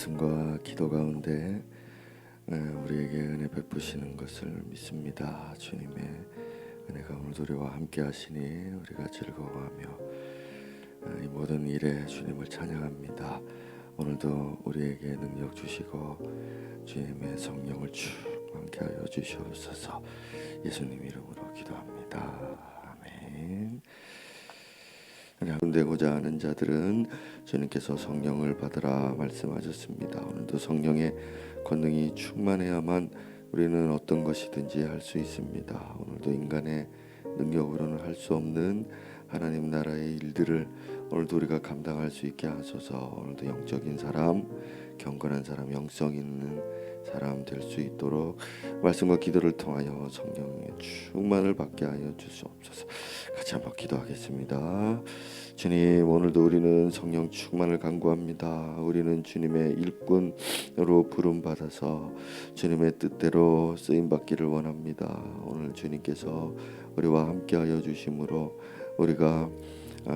말씀과 기도 가운데 우리에게 은혜 베푸시는 것을 믿습니다. 주님의 은혜가 오늘도 우리와 함께 하시니 우리가 즐거워하며 이 모든 일에 주님을 찬양합니다. 오늘도 우리에게 능력 주시고 주님의 성령을 충만케 하여 주시옵소서. 예수님 이름으로 기도합니다. 아멘. 되고자 하는 자들은 주님께서 성령을 받으라 말씀하셨습니다. 오늘도 성령의 권능이 충만해야만 우리는 어떤 것이든지 할 수 있습니다. 오늘도 인간의 능력으로는 할 수 없는 하나님 나라의 일들을 오늘도 우리가 감당할 수 있게 하소서. 오늘도 영적인 사람, 경건한 사람, 영성 있는 사람 될 수 있도록 말씀과 기도를 통하여 성령의 충만을 받게 하여 주시옵소서. 같이 한번 기도하겠습니다. 주님, 오늘도 우리는 성령 충만을 간구합니다. 우리는 주님의 일꾼으로 부름받아서 주님의 뜻대로 쓰임받기를 원합니다. 오늘 주님께서 우리와 함께하여 주심으로 우리가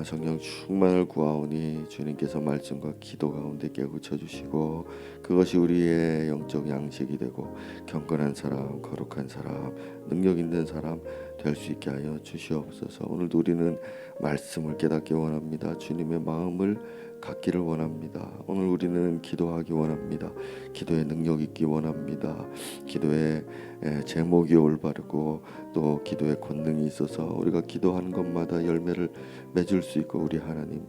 성령 충만을 구하오니 주님께서 말씀과 기도 가운데 깨우쳐 주시고 그것이 우리의 영적 양식이 되고 경건한 사람, 거룩한 사람, 능력 있는 사람 될 수 있게 하여 주시옵소서. 오늘도 우리는 말씀을 깨닫기 원합니다. 주님의 마음을 갖기를 원합니다. 오늘 우리는 기도하기 원합니다. 기도의 능력 있기 원합니다. 기도의 제목이 올바르고 또 기도의 권능이 있어서 우리가 기도하는 것마다 열매를 맺을 수 있고 우리 하나님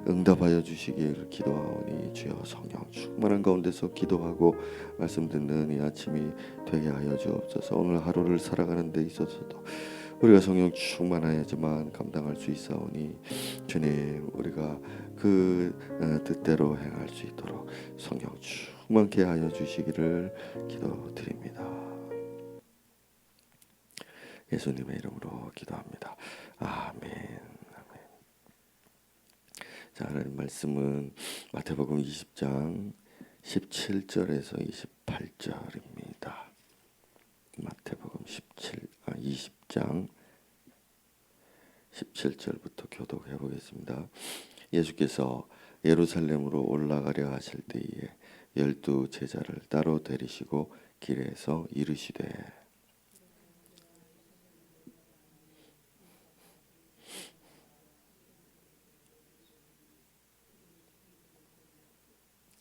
응답하여 주시길 기도하오니 주여 성령 충만한 가운데서 기도하고 말씀 듣는 이 아침이 되게 하여 주옵소서. 오늘 하루를 살아가는 데 있어서도 우리가 성령 충만하여야지만 감당할 수 있사오니 주님 우리가 그 뜻대로 행할 수 있도록 성령 충만케 하여 주시기를 기도드립니다. 예수님의 이름으로 기도합니다. 아멘. 자, 하나님 말씀은 마태복음 20장 17절에서 28절입니다. 마태복음 20장 17절부터 교독해 보겠습니다. 예수께서 예루살렘으로 올라가려 하실 때에 12 제자를 따로 데리시고 길에서 이르시되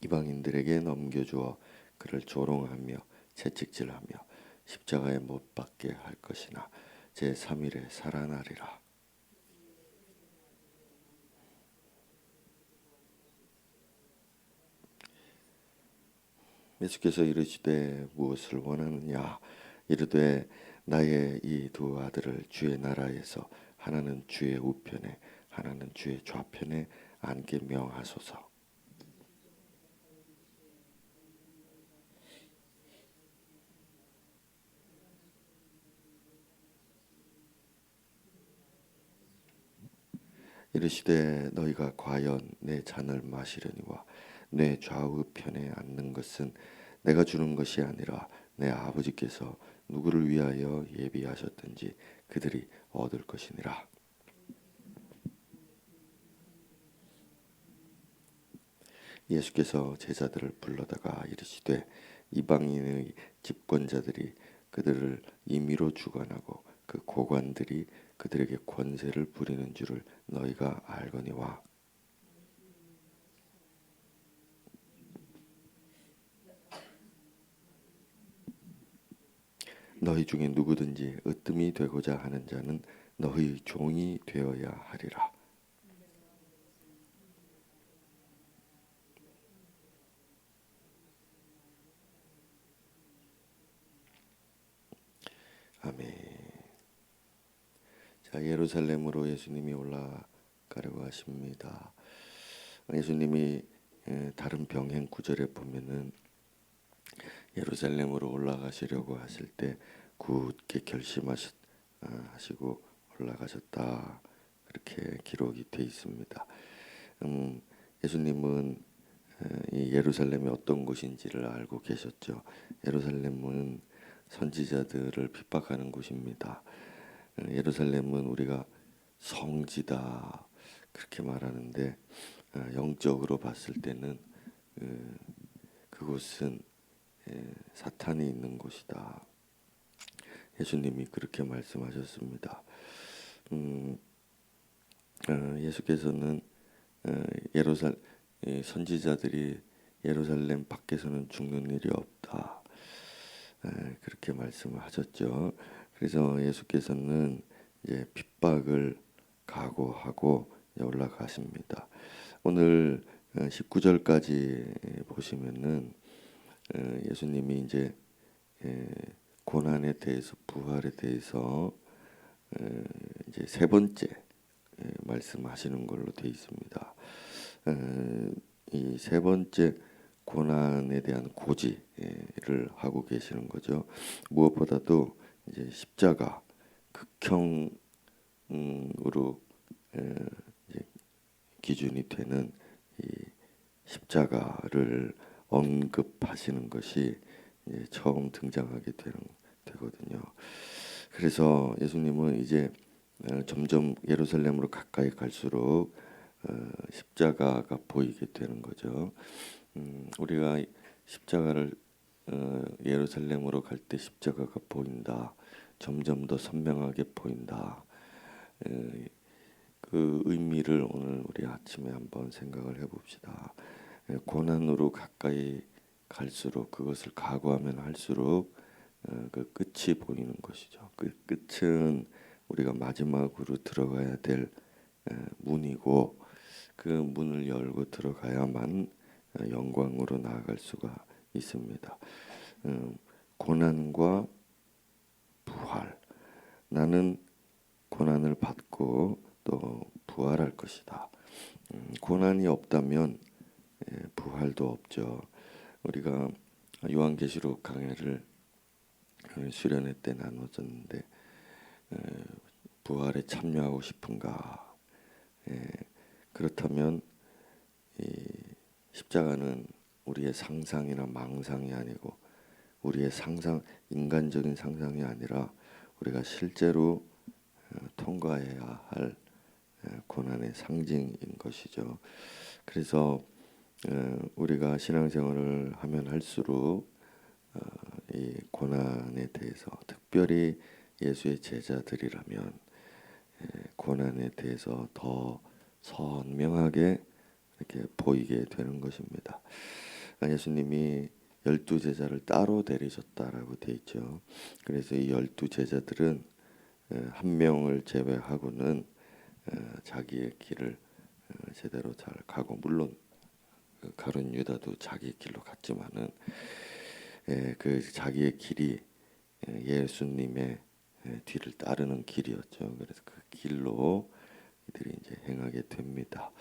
이방인들에게 넘겨주어 그를 조롱하며 채찍질하며 십자가에 못 박게 할 것이나 제3일에 살아나리라. 예수께서 이르시되 무엇을 원하느냐 이르되 나의 이 두 아들을 주의 나라에서 하나는 주의 우편에 하나는 주의 좌편에 앉게 명하소서. 이르시되 너희가 과연 내 잔을 마시려니와 내 좌우편에 앉는 것은 내가 주는 것이 아니라 내 아버지께서 누구를 위하여 예비하셨든지 그들이 얻을 것이니라. 예수께서 제자들을 불러다가 이르시되 이방인의 집권자들이 그들을 임의로 주관하고 그 고관들이 그들에게 권세를 부리는 줄을 너희가 알거니와 너희 중에 누구든지 으뜸이 되고자 하는 자는 너희 종이 되어야 하리라. 아멘. 자, 예루살렘으로 예수님이 올라가려고 하십니다. 예수님이 다른 병행 구절에 보면은 예루살렘으로 올라가시려고 하실 때 굳게 결심하시고 올라가셨다. 그렇게 기록이 돼 있습니다. 예수님은 이 예루살렘이 어떤 곳인지를 알고 계셨죠. 예루살렘은 선지자들을 핍박하는 곳입니다. 예루살렘은 우리가 성지다 그렇게 말하는데 영적으로 봤을 때는 그곳은 사탄이 있는 곳이다. 예수님이 그렇게 말씀하셨습니다. 예수께서는 예루살렘 선지자들이 예루살렘 밖에서는 죽는 일이 없다. 그렇게 말씀을 하셨죠. 그래서 예수께서는 이제 핍박을 각오하고 올라가십니다. 오늘 19절까지 보시면은 예수님이 이제 고난에 대해서 부활에 대해서 이제 세 번째 말씀하시는 걸로 되어 있습니다. 이 세 번째 고난에 대한 고지를 하고 계시는 거죠. 무엇보다도 이제 십자가 극형으로 이제 기준이 되는 이 십자가를 언급하시는 것이 이제 처음 등장하게 되거든요. 그래서 예수님은 이제 점점 예루살렘으로 가까이 갈수록 십자가가 보이게 되는 거죠. 우리가 십자가를 예루살렘으로 갈 때 십자가가 보인다. 점점 더 선명하게 보인다. 그 의미를 오늘 우리 아침에 한번 생각을 해봅시다. 고난으로 가까이 갈수록 그것을 각오하면 할수록 그 끝이 보이는 것이죠. 그 끝은 우리가 마지막으로 들어가야 될 문이고 그 문을 열고 들어가야만 영광으로 나아갈 수가 있습니다. 고난과 부활. 나는 고난을 받고 또 부활할 것이다. 고난이 없다면 부활도 없죠. 우리가 요한계시록 강해를 수련회 때 나눠졌는데 부활에 참여하고 싶은가? 그렇다면 이 십자가는 우리의 상상이나 망상이 아니고 우리의 상상, 인간적인 상상이 아니라 우리가 실제로 통과해야 할 고난의 상징인 것이죠. 그래서 우리가 신앙생활을 하면 할수록 이 고난에 대해서 특별히 예수의 제자들이라면 고난에 대해서 더 선명하게 이렇게 보이게 되는 것입니다. 예수님이 12제자를 따로 데리셨다라고 되어 있죠. 그래서 이 12제자들은 한 명을 제외하고는 자기의 길을 제대로 잘 가고, 물론 가룟 유다도 자기 길로 갔지만은 그 자기의 길이 예수님의 뒤를 따르는 길이었죠. 그래서 그 길로 이들이 이제 행하게 됩니다.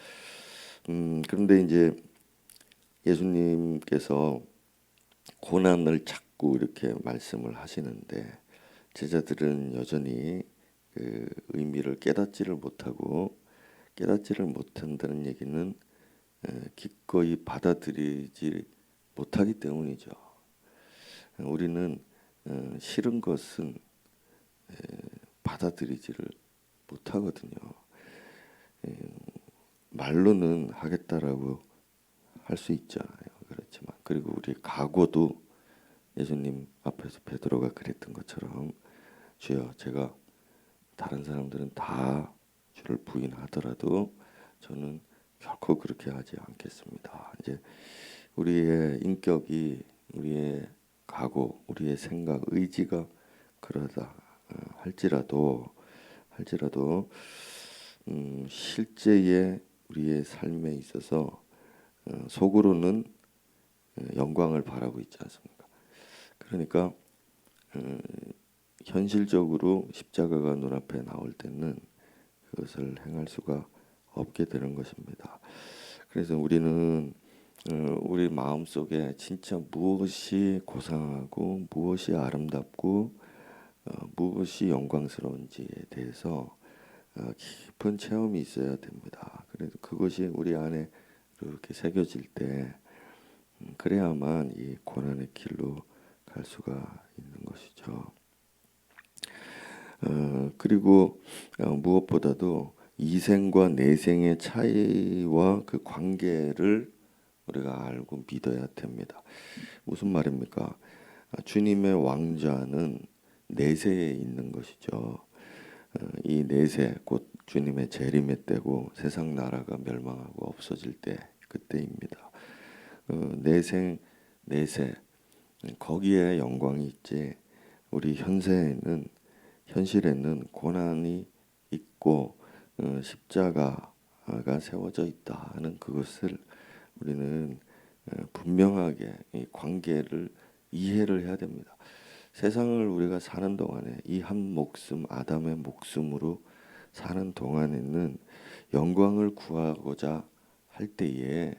그런데 이제 예수님께서 고난을 자꾸 이렇게 말씀을 하시는데 제자들은 여전히 그 의미를 깨닫지를 못한다는 얘기는 기꺼이 받아들이지 못하기 때문이죠. 우리는 싫은 것은 받아들이지를 못하거든요. 말로는 하겠다라고 할 수 있잖아요. 그렇지만 그리고 우리 각오도 예수님 앞에서 베드로가 그랬던 것처럼 주여, 제가 다른 사람들은 다 주를 부인하더라도 저는 결코 그렇게 하지 않겠습니다. 이제 우리의 인격이, 우리의 각오, 우리의 생각, 의지가 그러다 할지라도 실제의 우리의 삶에 있어서 속으로는 영광을 바라고 있지 않습니까? 그러니까 현실적으로 십자가가 눈앞에 나올 때는 그것을 행할 수가 없게 되는 것입니다. 그래서 우리는 우리 마음속에 진짜 무엇이 고상하고 무엇이 아름답고 무엇이 영광스러운지에 대해서 깊은 체험이 있어야 됩니다. 그래서 그것이 우리 안에 이렇게 새겨질 때 그래야만 이 고난의 길로 갈 수가 있는 것이죠. 그리고 무엇보다도 이생과 내생의 차이와 그 관계를 우리가 알고 믿어야 됩니다. 무슨 말입니까? 주님의 왕좌는 내세에 있는 것이죠. 이 내세 곧 주님의 재림의 때고 세상 나라가 멸망하고 없어질 때 그때입니다. 내세 거기에 영광이 있지. 우리 현실에는 고난이 있고 십자가가 세워져 있다 하는 그것을 우리는 분명하게 이 관계를 이해를 해야 됩니다. 세상을 우리가 사는 동안에 이 한 목숨 아담의 목숨으로 사는 동안에는 영광을 구하고자 할 때에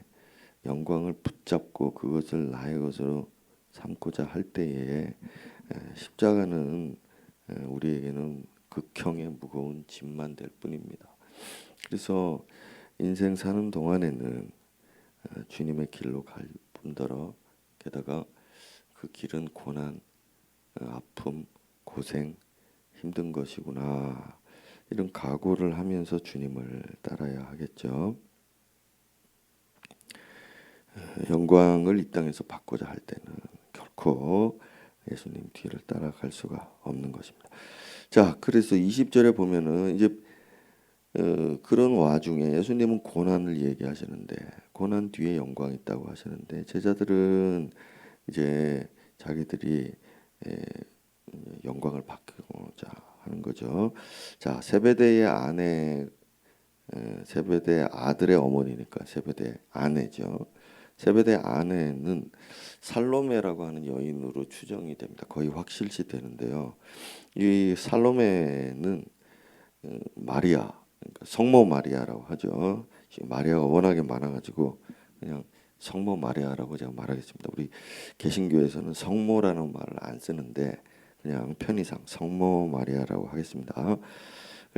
영광을 붙잡고 그것을 나의 것으로 삼고자 할 때에 십자가는 우리에게는 극형의 무거운 짐만 될 뿐입니다. 그래서 인생 사는 동안에는 주님의 길로 갈 뿐더러 게다가 그 길은 고난, 아픔, 고생, 힘든 것이구나 이런 각오를 하면서 주님을 따라야 하겠죠. 영광을 이 땅에서 받고자 할 때는 결코 예수님 뒤를 따라갈 수가 없는 것입니다. 자, 그래서 20절에 보면은 이제 그런 와중에 예수님은 고난을 얘기하시는데 고난 뒤에 영광이 있다고 하시는데 제자들은 이제 자기들이 영광을 받고자 하는 거죠. 자, 세베대의 아들의 어머니니까 세베대 아내죠. 세베대 아내는 살로메라고 하는 여인으로 추정이 됩니다. 거의 확실시 되는데요. 이 살로메는 마리아, 그러니까 성모 마리아라고 하죠. 마리아가 워낙에 많아가지고 그냥 성모 마리아라고 제가 말하겠습니다. 우리 개신교에서는 성모라는 말을 안 쓰는데 그냥 편의상 성모 마리아라고 하겠습니다.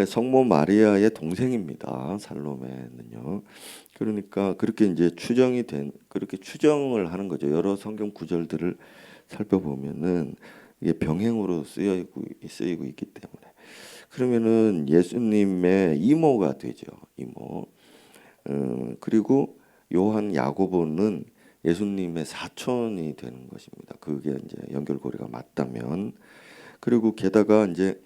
성모 마리아의 동생입니다. 살로메는요. 그러니까 그렇게 이제 그렇게 추정을 하는 거죠. 여러 성경 구절들을 살펴보면은 이게 병행으로 쓰이고 있기 때문에 그러면은 예수님의 이모가 되죠. 이모. 그리고 요한 야고보는 예수님의 사촌이 되는 것입니다. 그게 이제 연결고리가 맞다면 그리고 게다가 이제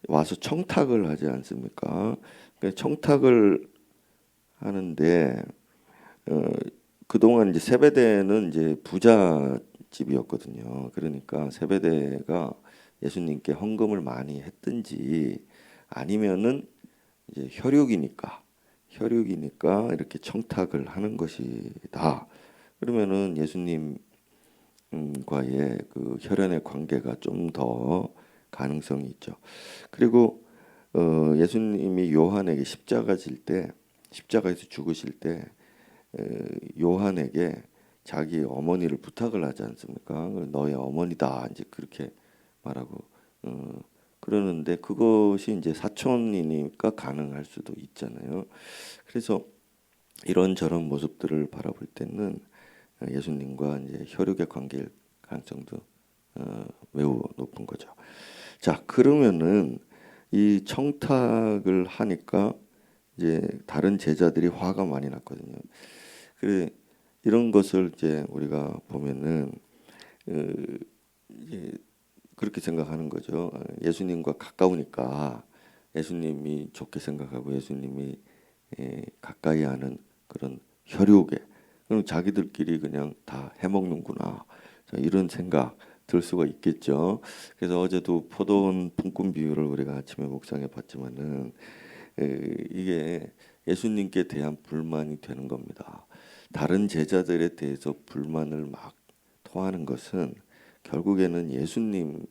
와서 청탁을 하지 않습니까? 청탁을 하는데 그동안 이제 세베대는 이제 부자 집이었거든요. 그러니까 세베대가 예수님께 헌금을 많이 했든지 아니면은 이제 혈육이니까 이렇게 청탁을 하는 것이다. 그러면은 예수님과의 그 혈연의 관계가 좀 더 가능성이 있죠. 그리고 예수님이 요한에게 십자가에서 죽으실 때 요한에게 자기 어머니를 부탁을 하지 않습니까? 너의 어머니다 이제 그렇게 말하고 그러는데 그것이 이제 사촌이니까 가능할 수도 있잖아요. 그래서 이런저런 모습들을 바라볼 때는 예수님과 이제 혈육의 관계일 가능성도 매우 높은 거죠. 자, 그러면은 이 청탁을 하니까 이제 다른 제자들이 화가 많이 났거든요. 그래 이런 것을 이제 우리가 보면은 이제 그렇게 생각하는 거죠. 예수님과 가까우니까 예수님이 좋게 생각하고 예수님이 가까이 하는 그런 혈육에 그럼 자기들끼리 그냥 다 해먹는구나 이런 생각 들 수가 있겠죠. 그래서 어제도 포도원 품꾼 비유를 우리가 아침에 묵상해 봤지만은 이게 예수님께 대한 불만이 되는 겁니다. 다른 제자들에 대해서 불만을 막 토하는 것은 결국에는 예수님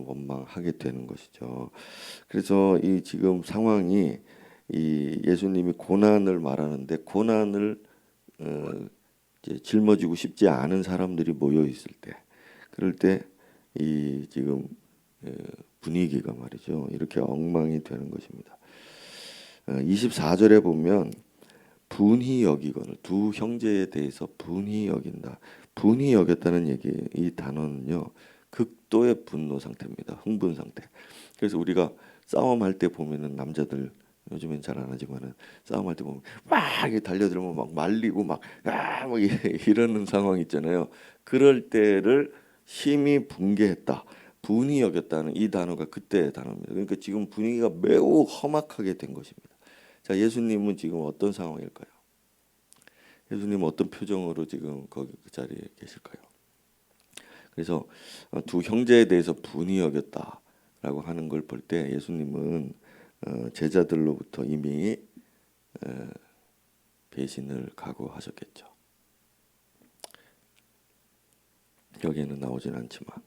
원망하게 되는 것이죠. 그래서 이 지금 상황이 이 예수님이 고난을 말하는데 고난을 이제 짊어지고 싶지 않은 사람들이 모여 있을 때, 그럴 때 이 지금 분위기가 말이죠. 이렇게 엉망이 되는 것입니다. 24절에 보면 분히 여기거늘 두 형제에 대해서 분히 여긴다. 분히 여겼다는 얘기 이 단어는요. 극도의 분노 상태입니다. 흥분 상태. 그래서 우리가 싸움할 때 보면은 남자들 요즘엔 잘 안 하지만은 싸움할 때 보면 막 이렇게 달려들면 막 말리고 막 이러는 상황 있잖아요. 그럴 때를 심히 붕괴했다, 분이 여겼다는 이 단어가 그때의 단어입니다. 그러니까 지금 분위기가 매우 험악하게 된 것입니다. 자, 예수님은 지금 어떤 상황일까요? 예수님은 어떤 표정으로 지금 거기 그 자리에 계실까요? 그래서 두 형제에 대해서 분이 여겼다라고 하는 걸 볼 때 예수님은 제자들로부터 이미 배신을 각오하셨겠죠. 여기에는 나오진 않지만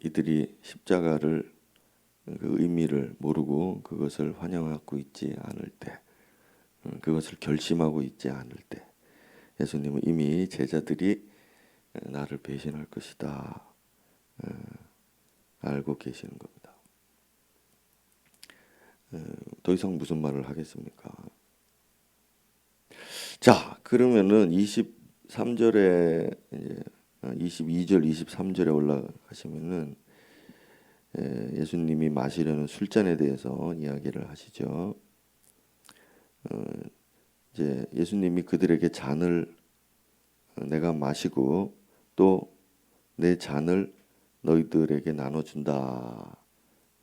이들이 십자가를 그 의미를 모르고 그것을 환영하고 있지 않을 때, 그것을 결심하고 있지 않을 때 예수님은 이미 제자들이 나를 배신할 것이다 알고 계시는 겁니다. 더 이상 무슨 말을 하겠습니까? 자, 그러면은 23절에 이제 22절, 23절에 올라가시면은 예수님이 마시려는 술잔에 대해서 이야기를 하시죠. 이제 예수님이 그들에게 잔을 내가 마시고 또 내 잔을 너희들에게 나눠준다.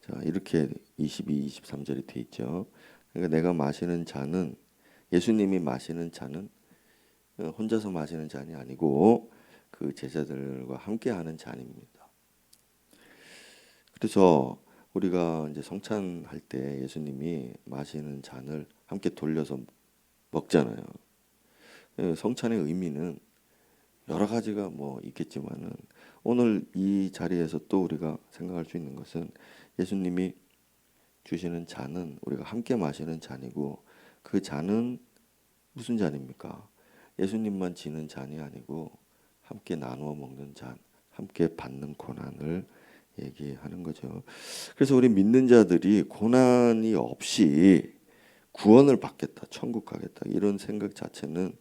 자, 이렇게 22, 23절이 돼 있죠. 그러니까 내가 마시는 잔은, 예수님이 마시는 잔은 혼자서 마시는 잔이 아니고 그 제자들과 함께 하는 잔입니다. 그래서 우리가 이제 성찬할 때 예수님이 마시는 잔을 함께 돌려서 먹잖아요. 성찬의 의미는 여러 가지가 뭐 있겠지만은 오늘 이 자리에서 또 우리가 생각할 수 있는 것은 예수님이 주시는 잔은 우리가 함께 마시는 잔이고, 그 잔은 무슨 잔입니까? 예수님만 지는 잔이 아니고 함께 나누어 먹는 잔, 함께 받는 고난을 얘기하는 거죠. 그래서 우리 믿는 자들이 고난이 없이 구원을 받겠다, 천국 가겠다, 이런 생각 자체는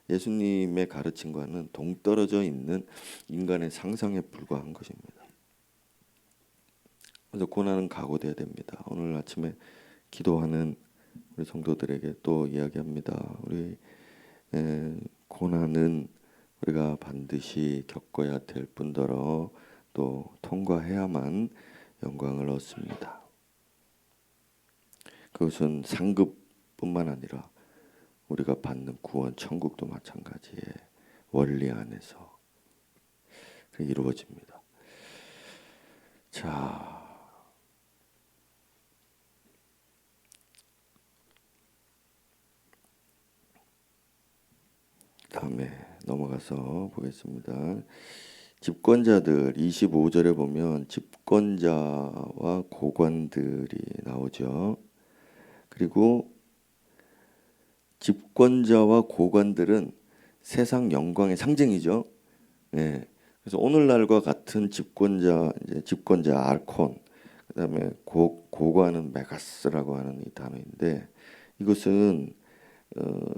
예수님의 가르침과는 동떨어져 있는 인간의 상상에 불과한 것입니다. 그래서 고난은 각오돼야 됩니다. 오늘 아침에 기도하는 우리 성도들에게 또 이야기합니다. 우리 고난은 우리가 반드시 겪어야 될 뿐더러 또 통과해야만 영광을 얻습니다. 그것은 상급뿐만 아니라 우리가 받는 구원, 천국도 마찬가지의 원리 안에서 이루어집니다. 자, 다음에 넘어가서 보겠습니다. 집권자들 25절에 보면 집권자와 고관들이 나오죠. 그리고 집권자와 고관들은 세상 영광의 상징이죠. 네. 그래서 오늘날과 같은 집권자, 이제 집권자 아콘, 그다음에 고관은 메가스라고 하는 이 단어인데, 이것은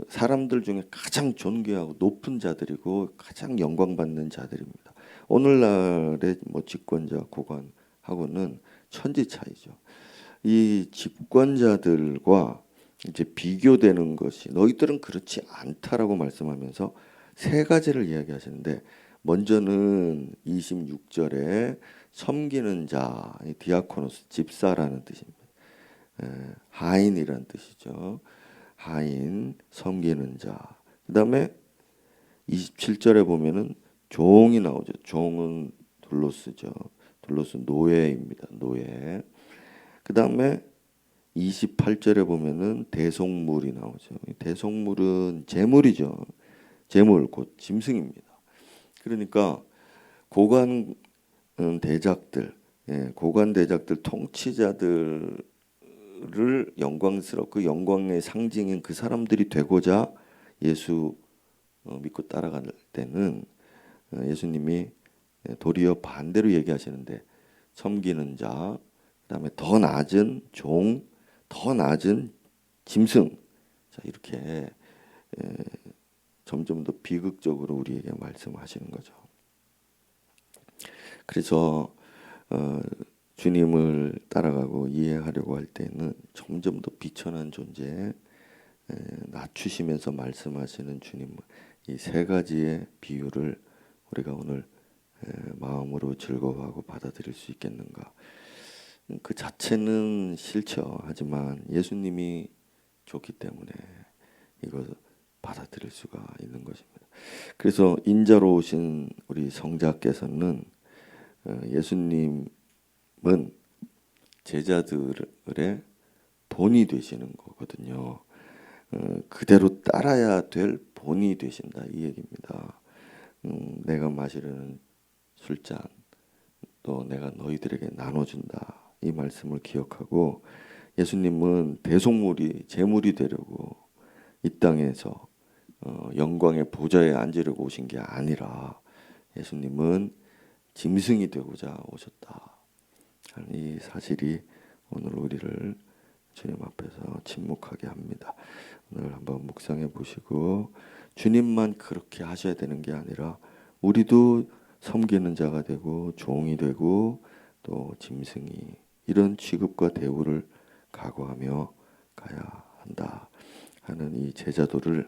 사람들 중에 가장 존귀하고 높은 자들이고 가장 영광받는 자들입니다. 오늘날의 뭐 집권자, 고관하고는 천지 차이죠. 이 집권자들과 이제 비교되는 것이, 너희들은 그렇지 않다라고 말씀하면서 세 가지를 이야기하시는데, 먼저는 26절에 섬기는 자, 디아코노스, 집사라는 뜻입니다. 하인이란 뜻이죠. 하인, 섬기는 자. 그 다음에 27절에 보면은 종이 나오죠. 종은 둘로스죠. 둘로스 노예입니다. 노예. 그 다음에 28절에 보면은 대속물이 나오죠. 대속물은 재물이죠. 재물 곧 짐승입니다. 그러니까 고관 대작들, 고관 대작들 통치자들을 영광스럽고 영광의 상징인 그 사람들이 되고자 예수 믿고 따라갈 때는 예수님이 도리어 반대로 얘기하시는데, 섬기는 자, 그다음에 더 낮은 종, 더 낮은 짐승, 자 이렇게 점점 더 비극적으로 우리에게 말씀하시는 거죠. 그래서 주님을 따라가고 이해하려고 할 때는 점점 더 비천한 존재에 낮추시면서 말씀하시는 주님, 이 세 가지의 비유를 우리가 오늘 마음으로 즐거워하고 받아들일 수 있겠는가? 그 자체는 싫죠. 하지만 예수님이 좋기 때문에 이걸 받아들일 수가 있는 것입니다. 그래서 인자로 오신 우리 성자께서는 예수님은 제자들의 본이 되시는 거거든요. 그대로 따라야 될 본이 되신다, 이 얘기입니다. 내가 마시려는 술잔 또 내가 너희들에게 나눠준다, 이 말씀을 기억하고 예수님은 대속물이 제물이 되려고 이 땅에서 영광의 보좌에 앉으려고 오신 게 아니라 예수님은 짐승이 되고자 오셨다. 이 사실이 오늘 우리를 주님 앞에서 침묵하게 합니다. 오늘 한번 묵상해 보시고 주님만 그렇게 하셔야 되는 게 아니라 우리도 섬기는 자가 되고 종이 되고 또 짐승이 이런 취급과 대우를 각오하며 가야 한다 하는 이 제자도를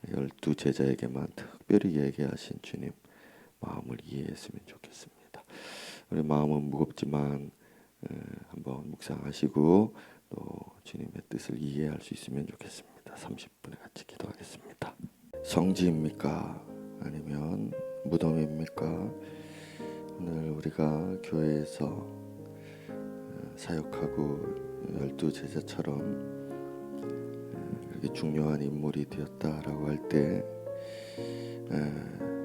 12 제자에게만 특별히 얘기하신 주님 마음을 이해했으면 좋겠습니다. 우리 마음은 무겁지만 한번 묵상하시고 또 주님의 뜻을 이해할 수 있으면 좋겠습니다. 30분에 같이 기도하겠습니다. 성지입니까? 아니면 무덤입니까? 오늘 우리가 교회에서 사역하고 12 제자처럼 그렇게 중요한 인물이 되었다라고 할 때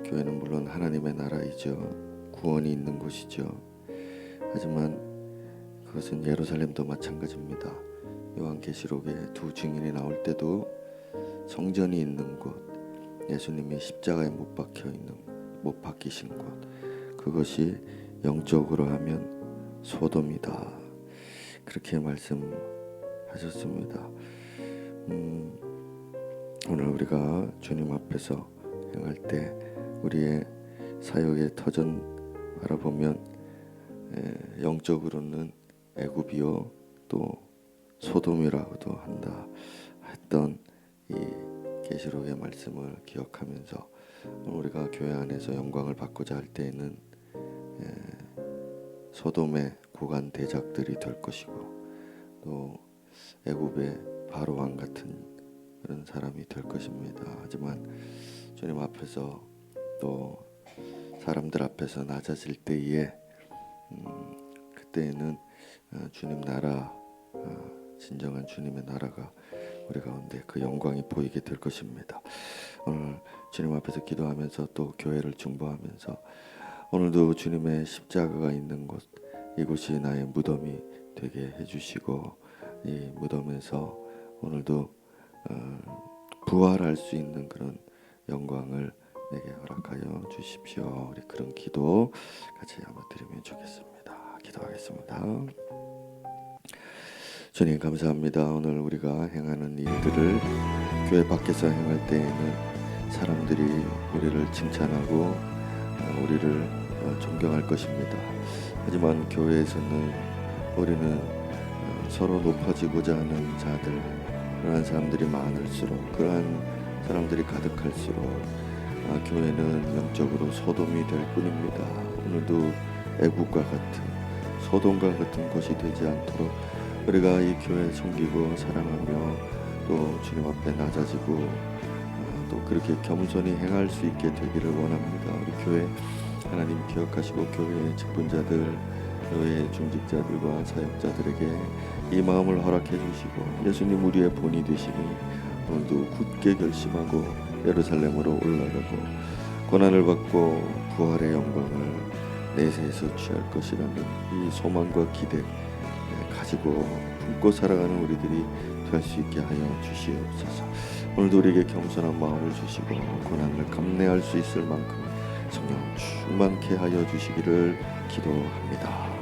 교회는 물론 하나님의 나라이죠. 구원이 있는 곳이죠. 하지만 그것은 예루살렘도 마찬가지입니다. 요한계시록에 두 증인이 나올 때도 성전이 있는 곳, 예수님이 십자가에 못 박히신 곳, 그것이 영적으로 하면 소돔이다, 그렇게 말씀하셨습니다. 오늘 우리가 주님 앞에서 행할 때 우리의 사역의 터전 바라보면 영적으로는 애굽이요 또 소돔이라고도 한다 했던 이 계시록의 말씀을 기억하면서 우리가 교회 안에서 영광을 받고자 할 때에는 소돔의 고관 대작들이 될 것이고 또 애굽의 바로 왕 같은 그런 사람이 될 것입니다. 하지만 주님 앞에서 또 사람들 앞에서 낮아질 때에 그때에는 주님 나라, 진정한 주님의 나라가 우리 가운데 그 영광이 보이게 될 것입니다. 오늘 주님 앞에서 기도하면서 또 교회를 중보하면서 오늘도 주님의 십자가가 있는 곳, 이곳이 나의 무덤이 되게 해주시고 이 무덤에서 오늘도 부활할 수 있는 그런 영광을 내게 허락하여 주십시오. 우리 그런 기도 같이 한번 드리면 좋겠습니다. 기도하겠습니다. 주님 감사합니다. 오늘 우리가 행하는 일들을 교회 밖에서 행할 때에는 사람들이 우리를 칭찬하고 우리를 존경할 것입니다. 하지만 교회에서는 우리는 서로 높아지고자 하는 자들, 그러한 사람들이 많을수록, 그러한 사람들이 가득할수록 교회는 영적으로 소돔이 될 뿐입니다. 오늘도 애국과 같은 소돔과 같은 것이 되지 않도록 우리가 이 교회 섬기고 사랑하며 또 주님 앞에 낮아지고 또 그렇게 겸손히 행할 수 있게 되기를 원합니다. 우리 교회 하나님 기억하시고 교회의 직분자들, 교회의 중직자들과 사역자들에게 이 마음을 허락해 주시고 예수님 우리의 본이 되시니 오늘도 굳게 결심하고 예루살렘으로 올라가고 고난을 받고 부활의 영광을 내세에서 취할 것이라는 이 소망과 기대 가지고 품고 살아가는 우리들이 될 수 있게 하여 주시옵소서. 오늘도 우리에게 겸손한 마음을 주시고 고난을 감내할 수 있을 만큼 성령 충만케 하여 주시기를 기도합니다.